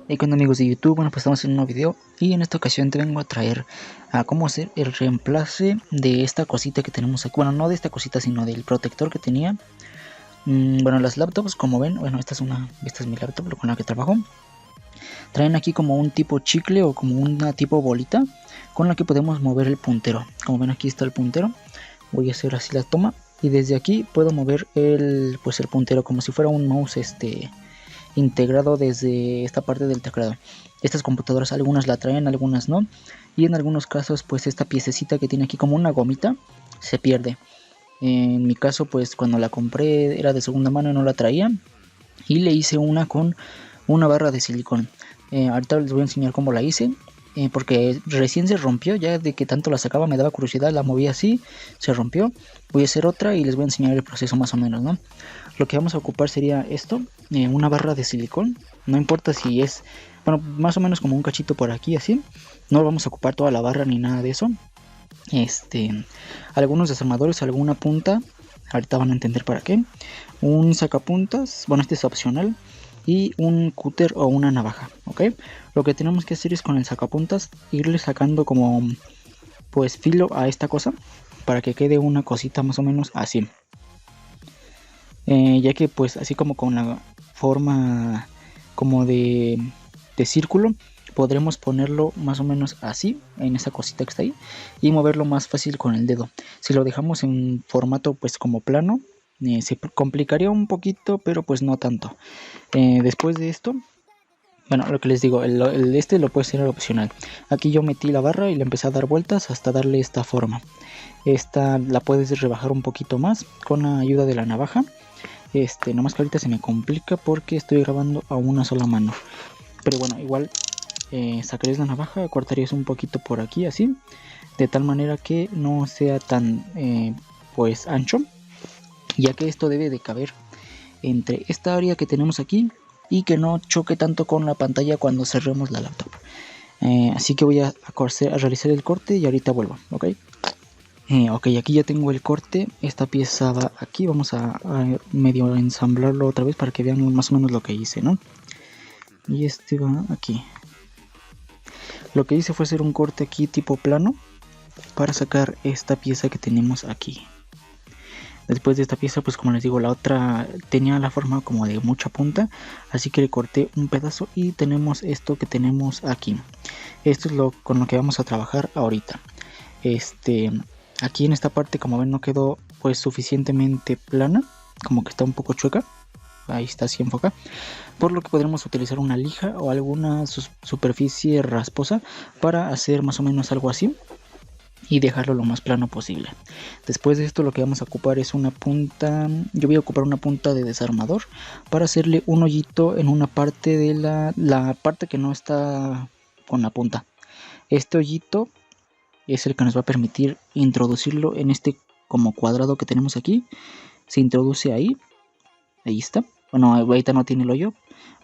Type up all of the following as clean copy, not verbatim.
Hey, ¿qué onda amigos de YouTube? Bueno, pues estamos en un nuevo video y en esta ocasión te vengo a traer a cómo hacer el reemplace de esta cosita que tenemos aquí. Bueno, no de esta cosita, sino del protector que tenía. Bueno, las laptops, como ven, bueno, esta es mi laptop con la que trabajo. Traen aquí como un tipo chicle o como una tipo bolita con la que podemos mover el puntero. Como ven, aquí está el puntero. Voy a hacer así la toma y desde aquí puedo mover el puntero como si fuera un mouse integrado desde esta parte del teclado. Estas computadoras algunas la traen, algunas no, y en algunos casos pues esta piececita que tiene aquí como una gomita se pierde. En mi caso pues cuando la compré era de segunda mano y no la traía, y le hice una con una barra de silicón. Ahorita les voy a enseñar cómo la hice. Porque recién se rompió, ya de que tanto la sacaba me daba curiosidad, la moví así, se rompió. Voy a hacer otra y les voy a enseñar el proceso más o menos, ¿no? Lo que vamos a ocupar sería esto, una barra de silicón, no importa si es, bueno, más o menos como un cachito por aquí, así. No vamos a ocupar toda la barra ni nada de eso. Algunos desarmadores, alguna punta, ahorita van a entender para qué. Un sacapuntas, bueno, este es opcional. Y un cúter o una navaja, ¿ok? Lo que tenemos que hacer es con el sacapuntas irle sacando como pues filo a esta cosa para que quede una cosita más o menos así. Ya que pues así como con la forma como de círculo podremos ponerlo más o menos así en esa cosita que está ahí y moverlo más fácil con el dedo. Si lo dejamos en formato pues como plano, se complicaría un poquito, pero pues no tanto. Después de esto, bueno, lo que les digo, este lo puede ser opcional. Aquí yo metí la barra y le empecé a dar vueltas hasta darle esta forma. Esta la puedes rebajar un poquito más con la ayuda de la navaja. Nomás que ahorita se me complica porque estoy grabando a una sola mano. Pero bueno, igual sacarías la navaja, cortarías un poquito por aquí así, de tal manera que no sea tan pues ancho, ya que esto debe de caber entre esta área que tenemos aquí y que no choque tanto con la pantalla cuando cerremos la laptop. Así que voy a realizar el corte y ahorita vuelvo, ¿ok? Ok, aquí ya tengo el corte. Esta pieza va aquí. Vamos a medio ensamblarlo otra vez para que vean más o menos lo que hice, ¿no? Y este va aquí. Lo que hice fue hacer un corte aquí tipo plano para sacar esta pieza que tenemos aquí. Después de esta pieza, pues como les digo, la otra tenía la forma como de mucha punta, así que le corté un pedazo y tenemos esto que tenemos aquí. Esto es con lo que vamos a trabajar ahorita. Aquí en esta parte, como ven, no quedó pues suficientemente plana, como que está un poco chueca. Ahí está, así enfoca. Por lo que podremos utilizar una lija o alguna superficie rasposa para hacer más o menos algo así y dejarlo lo más plano posible. Después de esto lo que vamos a ocupar es una punta. Yo voy a ocupar una punta de desarmador para hacerle un hoyito en una parte de la parte que no está con la punta. Este hoyito es el que nos va a permitir introducirlo en este como cuadrado que tenemos aquí. Se introduce ahí. Ahí está. Bueno, ahorita no tiene el hoyo,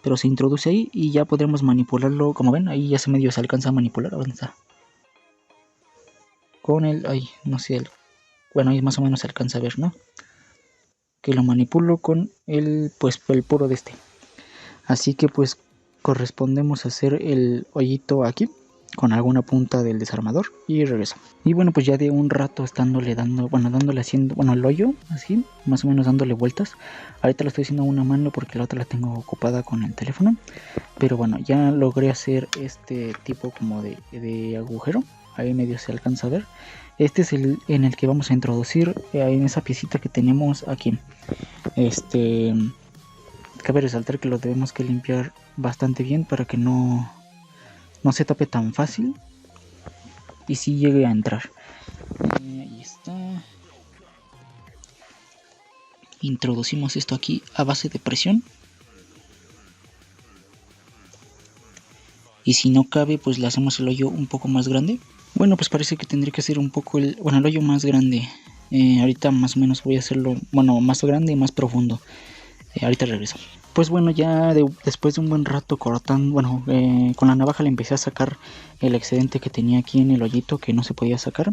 pero se introduce ahí y ya podremos manipularlo. Como ven, ahí ya se alcanza a manipular. ¿Dónde está? Con el, ay, no sé, bueno, ahí más o menos se alcanza a ver, ¿no? Que lo manipulo con el, pues el puro de este. Así que pues correspondemos a hacer el hoyito aquí con alguna punta del desarmador y regreso. Y bueno, pues ya de un rato dándole haciendo, bueno, el hoyo así, más o menos dándole vueltas. Ahorita lo estoy haciendo a una mano porque la otra la tengo ocupada con el teléfono. Pero bueno, ya logré hacer este tipo como de agujero. Ahí medio se alcanza a ver. Este es el en el que vamos a introducir en esa piecita que tenemos aquí. Cabe resaltar que lo debemos que limpiar bastante bien para que no se tape tan fácil y si llegue a entrar. Ahí está. Introducimos esto aquí a base de presión. Y si no cabe, pues le hacemos el hoyo un poco más grande. Bueno, pues parece que tendría que ser un poco el hoyo más grande. Ahorita más o menos voy a hacerlo, bueno, más grande y más profundo. Ahorita regreso. Pues bueno, ya después de un buen rato cortando, bueno, con la navaja le empecé a sacar el excedente que tenía aquí en el hoyito que no se podía sacar.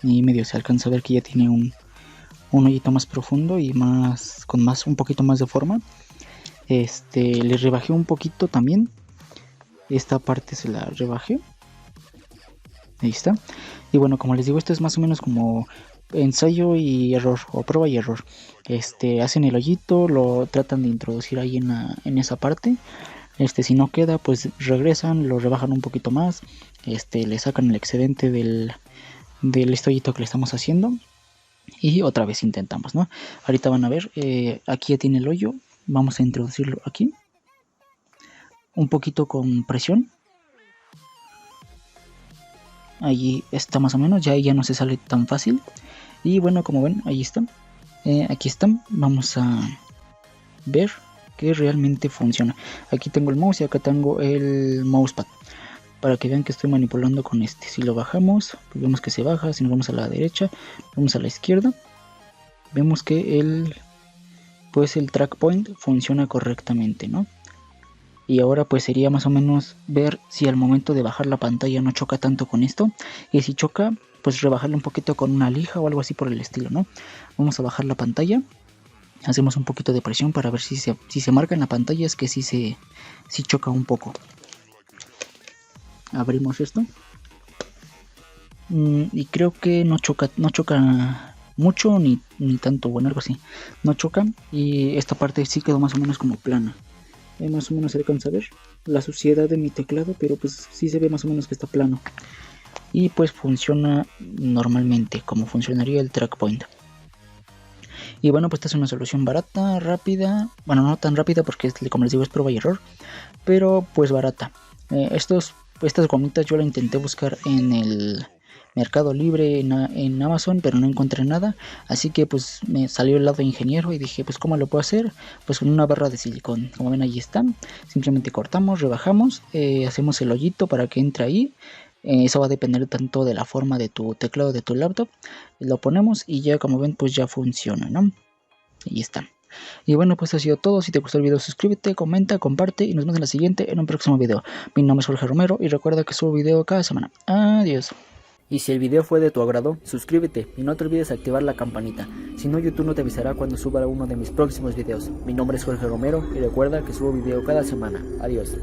Y medio se alcanza a ver que ya tiene un hoyito más profundo y un poquito más de forma. Le rebajé un poquito también esta parte se la rebajé. Ahí está. Y bueno, como les digo, esto es más o menos como ensayo y error, o prueba y error. Hacen el hoyito, lo tratan de introducir ahí en esa parte. Si no queda, pues regresan, lo rebajan un poquito más, le sacan el excedente del hoyito que le estamos haciendo y otra vez intentamos, ¿no? Ahorita van a ver, aquí ya tiene el hoyo, vamos a introducirlo aquí, un poquito con presión. Allí está más o menos, ya no se sale tan fácil. Y bueno, como ven, ahí están. Aquí están. Vamos a ver que realmente funciona. Aquí tengo el mouse y acá tengo el mousepad. Para que vean que estoy manipulando con este. Si lo bajamos, pues vemos que se baja. Si nos vamos a la derecha, vamos a la izquierda. Vemos que el track point funciona correctamente, ¿no? Y ahora pues sería más o menos ver si al momento de bajar la pantalla no choca tanto con esto. Y si choca, pues rebajarle un poquito con una lija o algo así por el estilo, ¿no? Vamos a bajar la pantalla. Hacemos un poquito de presión para ver si se marca en la pantalla. Es que sí choca un poco. Abrimos esto. Y creo que no choca mucho ni tanto. Bueno, algo así. No choca. Y esta parte sí quedó más o menos como plana. Más o menos se alcanza a ver la suciedad de mi teclado, pero pues sí se ve más o menos que está plano. Y pues funciona normalmente, como funcionaría el track point. Y bueno, pues esta es una solución barata, rápida. Bueno, no tan rápida porque como les digo es prueba y error, pero pues barata. Estas gomitas yo la intenté buscar en el Mercado Libre, en Amazon, pero no encontré nada. Así que pues me salió el lado ingeniero y dije, pues ¿cómo lo puedo hacer? Pues con una barra de silicón. Como ven, ahí está. Simplemente cortamos, rebajamos, hacemos el hoyito para que entre ahí. Eso va a depender tanto de la forma de tu teclado, de tu laptop. Lo ponemos y ya, como ven, pues ya funciona, ¿no? Ahí está. Y bueno, pues ha sido todo. Si te gustó el video, suscríbete, comenta, comparte y nos vemos en la siguiente, en un próximo video. Mi nombre es Jorge Romero y recuerda que subo video cada semana. Adiós. Y si el video fue de tu agrado, suscríbete y no te olvides activar la campanita. Si no, YouTube no te avisará cuando suba uno de mis próximos videos. Mi nombre es Jorge Romero y recuerda que subo video cada semana. Adiós.